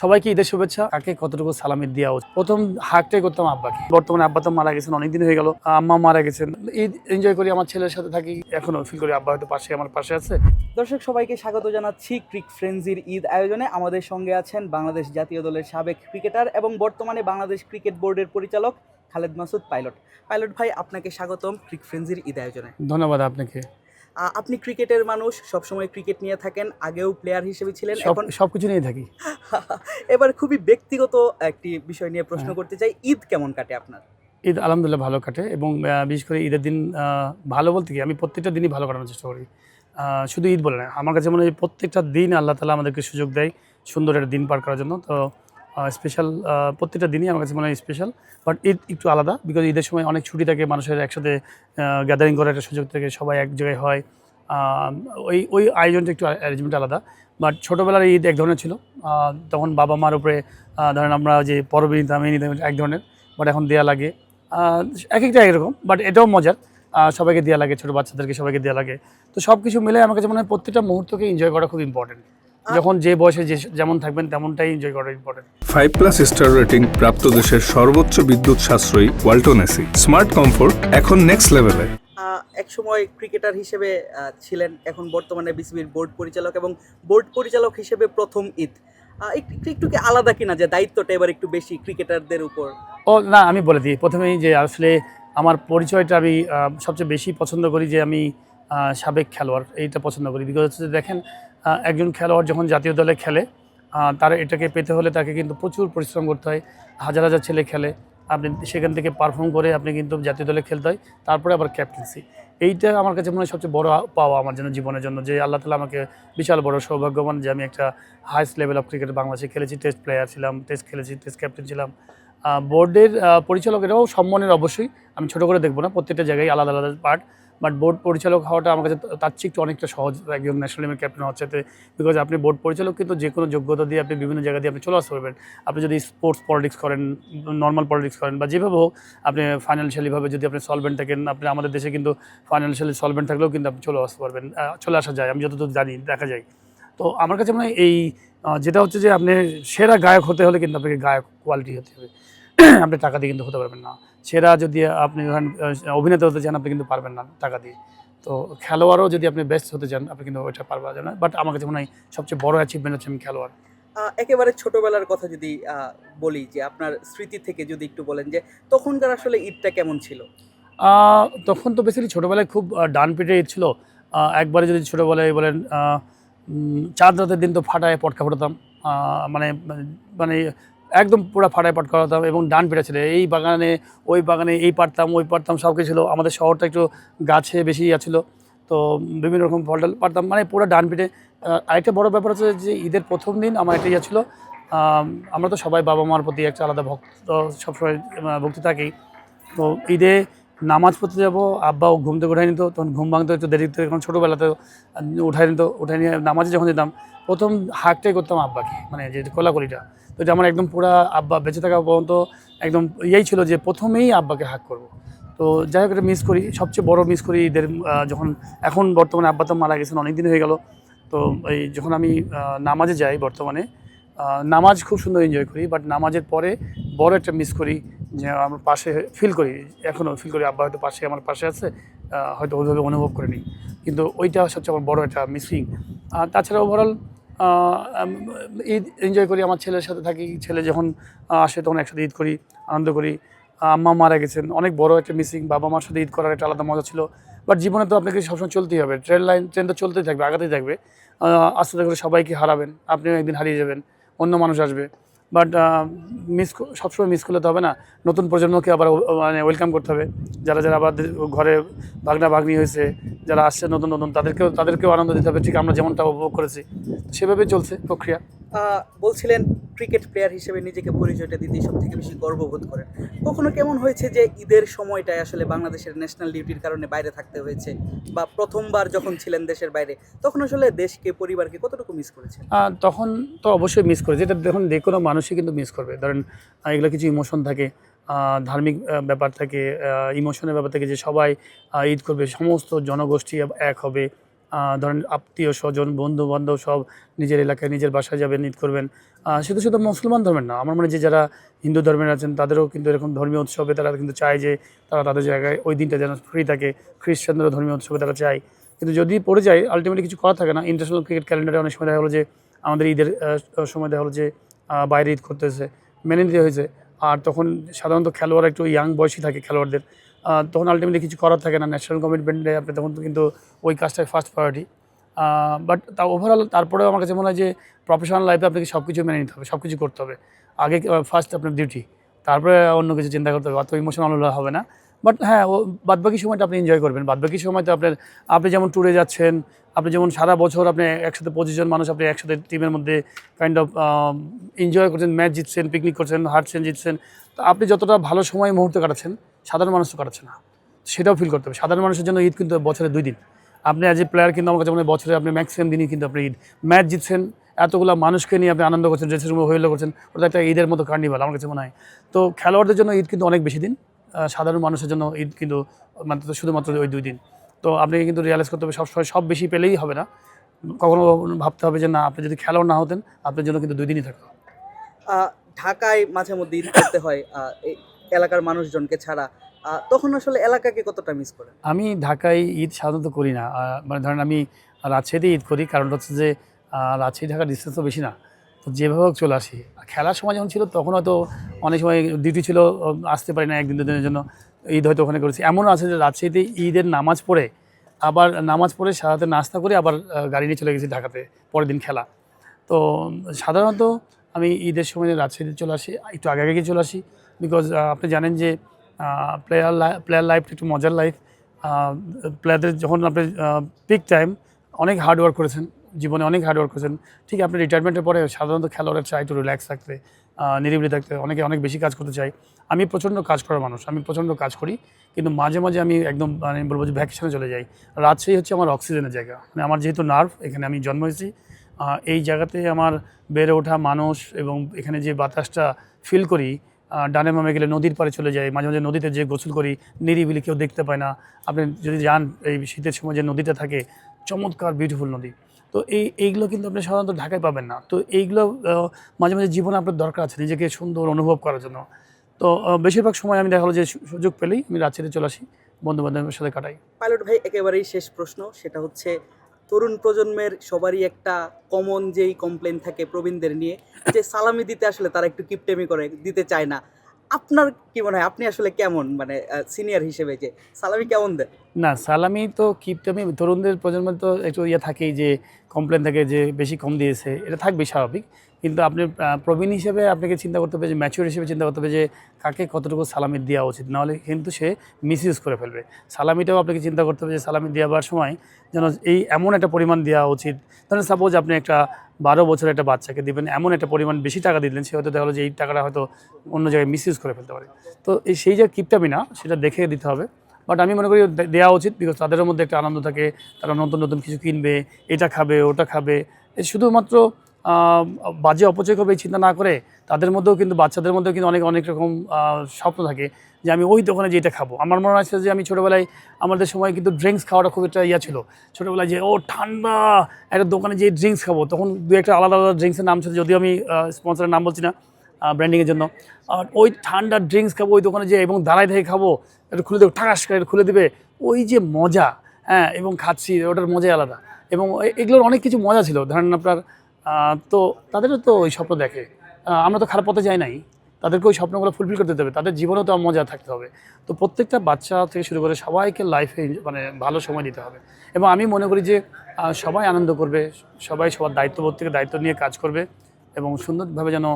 সবাইকে ঈদের শুভেচ্ছা। কাকে কতটুকু সালামি দেওয়া উচিত, প্রথম হাকটাই করতাম আব্বাকে। বর্তমানে আব্বা তো মারা গেছেন, অনেকদিন হয়ে গেল। আম্মা মারা গেছেন। ঈদ এনজয় করি, আমার ছেলের সাথে থাকি, এখনো ফিল করি আব্বা হয়তো আমার পাশে আছে। দর্শক সবাইকে স্বাগত জানাচ্ছি ক্রিক ফ্রেন্সির ঈদ আয়োজনে। আমাদের সঙ্গে আছেন বাংলাদেশ জাতীয় দলের সাবেক ক্রিকেটার এবং বর্তমানে বাংলাদেশ ক্রিকেট বোর্ডের পরিচালক খালেদ মাসুদ পাইলট। পাইলট ভাই, আপনাকে স্বাগতম ক্রিক ফ্রেন্সির ঈদ আয়োজনে। ধন্যবাদ আপনাকে। আপনি ক্রিকেটের মানুষ, সবসময় ক্রিকেট নিয়ে থাকেন, আগেও প্লেয়ার হিসেবে ছিলেন, এখন সবকিছু নিয়ে থাকি। এবার খুবই ব্যক্তিগত একটি বিষয় নিয়ে প্রশ্ন করতে চাই, ঈদ কেমন কাটে আপনার? ঈদ আলহামদুলিল্লাহ ভালো কাটে, এবং বিশেষ করে ঈদের দিন ভালো বলতে কি, আমি প্রত্যেকটা দিনই ভালো কাটানোর চেষ্টা করি। শুধু ঈদ বলে না, আমার কাছে মনে হয় প্রত্যেকটা দিন আল্লাহ তাআলা আমাদেরকে সুযোগ দেয় সুন্দর একটা দিন পার করার জন্য। তো স্পেশাল প্রত্যেকটা দিনই আমার কাছে মনে হয় স্পেশাল। বাট ঈদ একটু আলাদা, বিকজ ঈদের সময় অনেক ছুটি থাকে, মানুষের একসাথে গ্যাদারিং করার একটা সুযোগ থাকে, সবাই এক জায়গায় হয়। ওই আয়োজনটা একটু অ্যারেঞ্জমেন্ট আলাদা। বাট ছোটোবেলার ঈদ এক ধরনের ছিল, তখন বাবা মার উপরে ধরেন আমরা যে পরবে নিতাম এই নিতাম এক ধরনের। বাট এখন দেয়া লাগে, এক একটা একরকম, বাট এটাও মজার। সবাইকে দেওয়া লাগে, ছোটো বাচ্চাদেরকে সবাইকে দেওয়া লাগে। তো সব কিছু মিলে আমার কাছে মনে হয় প্রত্যেকটা মুহূর্তকে এনজয় করা খুব ইম্পর্টেন্ট। যখন যে বয়সে যেমন থাকবেন তেমনটাই এনজয় করা ইম্পর্টেন্ট। 5+ স্টার রেটিং প্রাপ্ত দেশের সর্বোচ্চ বিদ্যুৎ সাশ্রয়ী ওয়ালটন এসি স্মার্ট কমফোর্ট এখন নেক্সট লেভেলে। এক সময় ক্রিকেটার হিসেবে ছিলেন, এখন বর্তমানে বিসিবির বোর্ড পরিচালক, এবং বোর্ড পরিচালক হিসেবে প্রথম ঈদ একটু কি আলাদা কিনা, যে দায়িত্বটা এবার একটু বেশি ক্রিকেটারদের উপর? ও না, আমি বলে দিই প্রথমেই যে আসলে আমার পরিচয়টা আমি সবচেয়ে বেশি পছন্দ করি যে আমি সাবেক খেলোয়াড়, এইটা পছন্দ করি। বিকজ হচ্ছে দেখেন, একজন খেলোয়াড় যখন জাতীয় দলে খেলে, তার এটাকে পেতে হলে তাকে কিন্তু প্রচুর পরিশ্রম করতে হয়। হাজার হাজার ছেলে খেলে, আপনি সেখান থেকে পারফর্ম করে আপনি কিন্তু জাতীয় দলে খেলতে হয়, তারপরে আবার ক্যাপ্টেন্সি। এইটা আমার কাছে মনে হয় সবচেয়ে বড় পাওয়া আমার জন্য, জীবনের জন্য, যে আল্লাহ তাআলা আমাকে বিশাল বড় সৌভাগ্যবান যে আমি একটা হাইস্ট লেভেল অফ ক্রিকেট বাংলাদেশে খেলেছি, টেস্ট প্লেয়ার ছিলাম, টেস্ট খেলেছি, টেস্ট ক্যাপ্টেন ছিলাম। বোর্ডের পরিচালক এটাও সম্মানের, অবশ্যই আমি ছোটো করে দেখবো না, প্রত্যেকটা জায়গায় আলাদা আলাদা পার্ট। বাট বোর্ড পরিচালক হওয়াটা আমার কাছে তার চেয়ে একটু অনেকটা সহজ একজন ন্যাশনাল টিমের ক্যাপ্টেন হওয়ার চাইতে। বিকজ আপনি বোর্ড পরিচালক কিন্তু যে কোনো যোগ্যতা দিয়ে আপনি বিভিন্ন জায়গা দিয়ে আপনি চলে আসতে পারবেন। আপনি যদি স্পোর্টস পলিটিক্স করেন, নর্মাল পলিটিক্স করেন, বা যেভাবে হোক, আপনি ফাইন্যান্সিয়ালিভাবে যদি আপনি সলভেন্ট থাকেন, আপনি আমাদের দেশে কিন্তু ফাইন্যান্সিয়ালি সলভেন্ট থাকলেও কিন্তু আপনি চলে আসতে পারবেন, চলে আসা যায়, আমি যতদূর জানি, দেখা যায়। তো আমার কাছে মনে হয় এই যেটা হচ্ছে যে আপনি সেরা গায়ক হতে হলে কিন্তু আপনাকে গায়ক কোয়ালিটি হতে হবে। আপনি টাকা দিয়ে কিন্তু হতে পারবেন না। সেরা যদি আপনি ধরেন অভিনেতা হতে চান, আপনি কিন্তু পারবেন না টাকা দিয়ে। তো খেলোয়াড়ও যদি আপনি বেস্ট হতে চান, আপনি কিন্তু ওইটা পারবেন না। বাট আমার কাছে মনে হয় সবচেয়ে বড় অ্যাচিভমেন্ট হচ্ছে আমি খেলোয়াড়। একেবারে ছোটবেলার কথা যদি বলি, যে আপনার স্মৃতি থেকে যদি একটু বলেন যে তখনকার আসলে ঈদটা কেমন ছিল? তখন তো বেসিক্যালি ছোটোবেলায় খুব ডান পিটে ঈদ ছিল। একবারে যদি ছোটোবেলায় বলেন, চাঁদ রাতের দিন তো ফাটায় পটকা ফোটাতাম, মানে মানে একদম পুরো ফাটায় পটকা ফোটাতাম, এবং ডান পিটা ছিল এই বাগানে ওই বাগানে, এই পারতাম ওই পারতাম, সব কিছু ছিল। আমাদের শহরটা একটু গাছে বেশি ছিল, তো বিভিন্ন রকম ফল টল পারতাম, মানে পুরো ডান পিটে। আরেকটা বড় ব্যাপার হচ্ছে যে ঈদের প্রথম দিন আমার একটা ইয়ে ছিল, আমরা তো সবাই বাবা মার প্রতি একটা আলাদা ভক্ত, সবসময় ভক্তি থাকেই। তো ঈদে নামাজ পড়তে যাবো, আব্বাও ঘুম থেকে উঠাই নিত, তখন ঘুম ভাঙতে একটু দেরিতে, এখন ছোটোবেলাতে উঠাই নিত। উঠাই নিয়ে নামাজে যখন যেতাম, প্রথম হাকটাই করতাম আব্বাকে, মানে যে কোলাকুলিটা। তো এটা আমার একদম পুরা আব্বা বেঁচে থাকা পর্যন্ত একদম ইয়েই ছিল যে প্রথমেই আব্বাকে হাক করব। তো যাই হোক, এটা মিস করি, সবচেয়ে বড় মিস করি ঈদের যখন, এখন বর্তমানে আব্বা তো মারা গেছেন, অনেক দিন হয়ে গেল। তো এই যখন আমি নামাজে যাই বর্তমানে, নামাজ খুব সুন্দর এনজয় করি, বাট নামাজের পরে বড় একটা মিস করি, যে আমার পাশে ফিল করি, এখনও ফিল করি আব্বা হয়তো আমার পাশে আছে, হয়তো ওইভাবে অনুভব করে নিই, কিন্তু ওইটা সবচেয়ে আমার বড় একটা মিসিং। তাছাড়া ওভারঅল ঈদ এনজয় করি, আমার ছেলের সাথে থাকি, ছেলে যখন আসে তখন একসাথে ঈদ করি, আনন্দ করি। আম্মা মারা গেছেন, অনেক বড় একটা মিসিং, বাবা মার সাথে ঈদ করার একটা আলাদা মজা ছিল। বাট জীবনে তো আপনাকে সবসময় চলতেই হবে, ট্রেন তো চলতেই থাকবে, আগাতেই থাকবে। আস্তে আস্তে করে সবাইকে হারাবেন, আপনিও একদিন হারিয়ে যাবেন, অন্য মানুষ আসবে। বাট সবসময় মিস করলে তো হবে না, নতুন প্রজন্মকে আবার মানে ওয়েলকাম করতে হবে। যারা যারা আবার ঘরে ভাগনা ভাগ্নি হয়েছে, যারা আসছে নতুন নতুন, তাদেরকেও আনন্দ দিতে হবে, ঠিক আমরা যেমনটা উপভোগ করেছি, সেভাবে চলছে প্রক্রিয়া। বলছিলেন ক্রিকেট প্লেয়ার হিসেবে নিজেকে পরিচয়টা দিতেই সব থেকে বেশি গর্ববোধ করেন। কখনো কেমন হয়েছে যে ঈদের সময়টায় আসলে বাংলাদেশের ন্যাশনাল ডিউটির কারণে বাইরে থাকতে হয়েছে, বা প্রথমবার যখন ছিলেন দেশের বাইরে, তখন আসলে দেশকে, পরিবারকে কতটুকু মিস করেছেন? তখন তো অবশ্যই মিস করেছি, এটা দেখুন যে কোনো মানুষই কিন্তু মিস করবে। ধরেন এগুলো কিছু ইমোশন থাকে, ধার্মিক ব্যাপার থাকে, ইমোশনের ব্যাপার থাকে, যে সবাই ঈদ করবে, সমস্ত জনগোষ্ঠী এক হবে, ধরেন আত্মীয় স্বজন বন্ধু বান্ধব সব নিজের এলাকায় নিজের বাসায় যাবেন, ঈদ করবেন। শুধু শুধু মুসলমান ধর্মের না, আমার মনে হয় যে যারা হিন্দু ধর্মের আছেন তাদেরও কিন্তু এরকম ধর্মীয় উৎসবে তারা কিন্তু চায় যে তারা তাদের জায়গায় ওই দিনটা যেন ফ্রি থাকে। খ্রিস্টানদেরও ধর্মীয় উৎসবে তারা চায়, কিন্তু যদি পড়ে যায় আলটিমেটলি কিছু করা থাকে না। ইন্টারন্যাশনাল ক্রিকেট ক্যালেন্ডারে অনেক সময় দেখা হলো যে আমাদের ঈদের সময় দেখা হলো যে বাইরে ঈদ করতেছে, মেনে নিতে হয়েছে। আর তখন সাধারণত খেলোয়াড় একটু ইয়াং বয়সী থাকে খেলোয়াড়দের, তখন আলটিমেটলি কিছু করার থাকে না। ন্যাশনাল কমিটমেন্টে আপনি তখন কিন্তু ওই কাজটাই ফার্স্ট প্রায়োরিটি। বাট ওভারঅল তারপরেও আমার কাছে মনে হয় যে প্রফেশনাল লাইফে আপনাকে সব কিছু মেনে নিতে হবে, সব কিছু করতে হবে। আগে ফার্স্ট আপনার ডিউটি, তারপরে অন্য কিছু চিন্তা করতে হবে, অত ইমোশনাল হলে হবে না। বাট হ্যাঁ, ও বাদবাকি সময়টা আপনি এনজয় করবেন। বাদবাকি সময়টা আপনি যেমন ট্যুরে যাচ্ছেন, আপনি যেমন সারা বছর আপনি একসাথে 25 জন মানুষ আপনি একসাথে টিমের মধ্যে কাইন্ড অফ এনজয় করছেন, ম্যাচ জিতছেন, পিকনিক করছেন, হাঁটছেন, জিতছেন। তো আপনি যতটা ভালো সময় মুহূর্তে কাটাচ্ছেন সাধারণ মানুষ তো কাটাচ্ছে না, সেটাও ফিল করতে হবে। সাধারণ মানুষের জন্য ঈদ কিন্তু বছরে 2 দিন। আপনি অ্যাজ এ প্লেয়ার কিন্তু আমার কাছে মনে হয় বছরে আপনি ম্যাক্সিমাম দিনই কিন্তু আপনি ঈদ ম্যাচ জিতছেন, এতগুলো মানুষকে নিয়ে আপনি আনন্দ করছেন, ড্রেসিং রুমে হইলো করছেন, ওটা একটা ঈদের মতো কার্নিভাল আমার কাছে মনে হয়। তো খেলোয়াড়দের জন্য ঈদ কিন্তু অনেক বেশি দিন, সাধারণ মানুষের জন্য ঈদ কিন্তু মাত্র শুধুমাত্র ওই 2 দিন। তো আপনি কিন্তু রিয়ালাইজ করতে হবে সবসময় সব বেশি পেলেই হবে না, কখনো ভাবতে হবে যে না, আপনি যদি খেলোয়াড় না হতেন আপনার জন্য কিন্তু 2 দিনই থাকতো। ঢাকায় মাঝে মধ্যে ঈদ করতে হয় এই এলাকার মানুষজনকে ছাড়া, তখন আসলে এলাকাকে কতটা মিস করেন? আমি ঢাকায় ঈদ সাধারণত করি না। মানে ধরেন আমি রাজশাহীতে ঈদ করি, কারণ হচ্ছে যে রাজশাহী ঢাকার ডিস্টেন্স তো বেশি না। তো যেভাবে হোক চলে আসি। খেলার সময় যখন ছিল তখন হয়তো অনেক সময় ডিউটি ছিল, আসতে পারি না 1 দিন 2 দিনের জন্য। ঈদ হয়তো ওখানে করেছি। এমনও আছে যে রাজশাহীতে ঈদের নামাজ পড়ে আবার নামাজ পড়ে সারাতে নাস্তা করে আবার গাড়ি নিয়ে চলে গেছি ঢাকাতে পরের দিন খেলা। তো সাধারণত আমি ঈদের সময় রাজশাহীতে চলে আসি, একটু আগে আগে চলে আসি। বিকজ আপনি জানেন যে প্লেয়ার লাইফটা একটু মজার লাইফ। প্লেয়ারদের যখন আপনি পিক টাইম অনেক হার্ডওয়ার্ক করেছেন, জীবনে অনেক হার্ডওয়ার্ক করেছেন, ঠিক আপনি রিটায়ারমেন্টের পরে সাধারণত খেলোয়াড়ের চাই একটু রিল্যাক্স থাকতে, নিরিবিলি থাকতে, অনেকে অনেক বেশি কাজ করতে চাই। আমি প্রচণ্ড কাজ করার মানুষ, আমি প্রচণ্ড কাজ করি, কিন্তু মাঝে মাঝে আমি একদম মানে বলবো যে ভ্যাকেশনে চলে যাই। রাজশাহী হচ্ছে আমার অক্সিজেনের জায়গা, মানে আমার যেহেতু নার্ভ, এখানে আমি জন্ম হয়েছি, এই জায়গাতে আমার বেড়ে ওঠা মানুষ, এবং এখানে যে বাতাসটা ফিল করি, ডানে বামে গেলে নদীর পাড়ে চলে যাই, মাঝে মাঝে নদীতে যে গোসল করি, নিরিবিলি, কেউ দেখতে পায় না। আপনি যদি যান এই শীতের সময় যে নদীটা থাকে, চমৎকার বিউটিফুল নদী। তো এইগুলো কিন্তু আপনি সাধারণত ঢাকায় পাবেন না। তো এইগুলো মাঝে মাঝে জীবনে আপনার দরকার আছে নিজেকে সুন্দর অনুভব করার জন্য। তো বেশিরভাগ সময় আমি দেখা হলো যে সুযোগ পেলেই আমি রাজশাহীতে চলে আসি, বন্ধু বান্ধবের সাথে কাটাই। পাইলট ভাই, একেবারেই শেষ প্রশ্ন, সেটা হচ্ছে তরুণ প্রজন্মের সবারই একটা কমন যেই কমপ্লেন থাকে প্রবীণদের নিয়ে, যে সালামি দিতে আসলে তারা একটু কিপটেমি করে, দিতে চায় না। আপনার কি মনে হয়, আপনি আসলে কেমন, মানে সিনিয়র হিসেবে যে সালামি কেমন দেন? না, সালামি তো কিপটামি তরুণদের প্রজন্মের তো একটু ইয়ে থাকেই, যে কমপ্লেন থাকে যে বেশি কম দিয়েছে, এটা থাকবেই স্বাভাবিক। কিন্তু আপনি প্রবীণ হিসেবে আপনাকে চিন্তা করতে হবে, যে ম্যাচিওর হিসেবে চিন্তা করতে হবে যে কাকে কতটুকু সালামি দেওয়া উচিত, নাহলে কিন্তু সে মিসইউজ করে ফেলবে। সালামিটাও আপনাকে চিন্তা করতে হবে যে সালামি দেওয়ার সময় যেন এই এমন একটা পরিমাণ দেওয়া উচিত। ধরেন সাপোজ আপনি একটা 12 বছরের একটা বাচ্চাকে দিবেন, এমন একটা পরিমাণ বেশি টাকা দিলেন, সে হয়তো দেখা হলো যে এই টাকাটা হয়তো অন্য জায়গায় মিসইউজ করে ফেলতে পারে। তো সেই যে কিপটামি না, সেটা দেখে দিতে হবে। বাট আমি মনে করি দেওয়া উচিত, বিকজ তাদের মধ্যে একটা আনন্দ থাকে, তারা নতুন নতুন কিছু কিনবে, এটা খাবে, ওটা খাবে। শুধুমাত্র বাজে অপচয় করবে এই চিন্তা না করে, তাদের মধ্যেও কিন্তু, বাচ্চাদের মধ্যেও কিন্তু অনেক অনেক রকম স্বপ্ন থাকে, যে আমি ওই দোকানে যেটা খাবো। আমার মনে আছে যে আমি ছোটোবেলায়, আমাদের সময় কিন্তু ড্রিঙ্কস খাওয়াটা খুব একটা ইয়া ছিল ছোটোবেলায়, যে ও ঠান্ডা একটা দোকানে যে ড্রিঙ্কস খাবো, তখন দু একটা আলাদা আলাদা ড্রিঙ্কসের নাম ছিল, যদিও আমি স্পন্সরের নাম বলছি না ব্র্যান্ডিংয়ের জন্য। আর ওই ঠান্ডা ড্রিঙ্কস খাবো ওই দোকানে যেয়ে, এবং দাঁড়ায় থেকে খাবো, একটু খুলে দেবো, ঠাকাস করে খুলে দেবে, ওই যে মজা, হ্যাঁ, এবং খাচ্ছি, ওটার মজাই আলাদা। এবং এগুলোর অনেক কিছু মজা ছিল। ধরেন আপনার তো তাদেরও তো ওই স্বপ্ন দেখে, আমরা তো খারাপ পথে যাই নাই, তাদেরকে ওই স্বপ্নগুলো ফুলফিল করতে হবে, তাদের জীবনেও তো মজা থাকতে হবে। তো প্রত্যেকটা বাচ্চা থেকে শুরু করে সবাইকে লাইফে মানে ভালো সময় দিতে হবে। এবং আমি মনে করি যে সবাই আনন্দ করবে, সবাই সবার দায়িত্ববোধ থেকে দায়িত্ব নিয়ে কাজ করবে, এবং সুন্দরভাবে যেন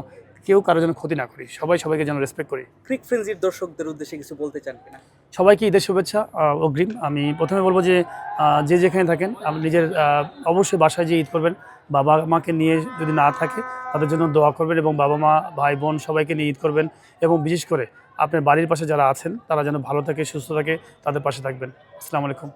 কেউ কারো যেন ক্ষতি না করি, সবাই সবাইকে যেন রেসপেক্ট করি। ক্রিক ফ্রেন্সির দর্শকদের উদ্দেশ্যে কিছু বলতে চান কিনা? সবাইকে ঈদের শুভেচ্ছা অগ্রিম। আমি প্রথমে বলবো যে যে যেখানে থাকেন, আপনি নিজের অবশ্যই বাসায় যে ঈদ করবেন, বাবা মাকে নিয়ে যদি না থাকে তাদের জন্য দোয়া করবেন, এবং বাবা মা ভাই বোন সবাইকে নিয়ে ঈদ করবেন। এবং বিশেষ করে আপনার বাড়ির পাশে যারা আছেন তারা যেন ভালো থাকে, সুস্থ থাকে, তাদের পাশে থাকবেন। আসসালামু আলাইকুম।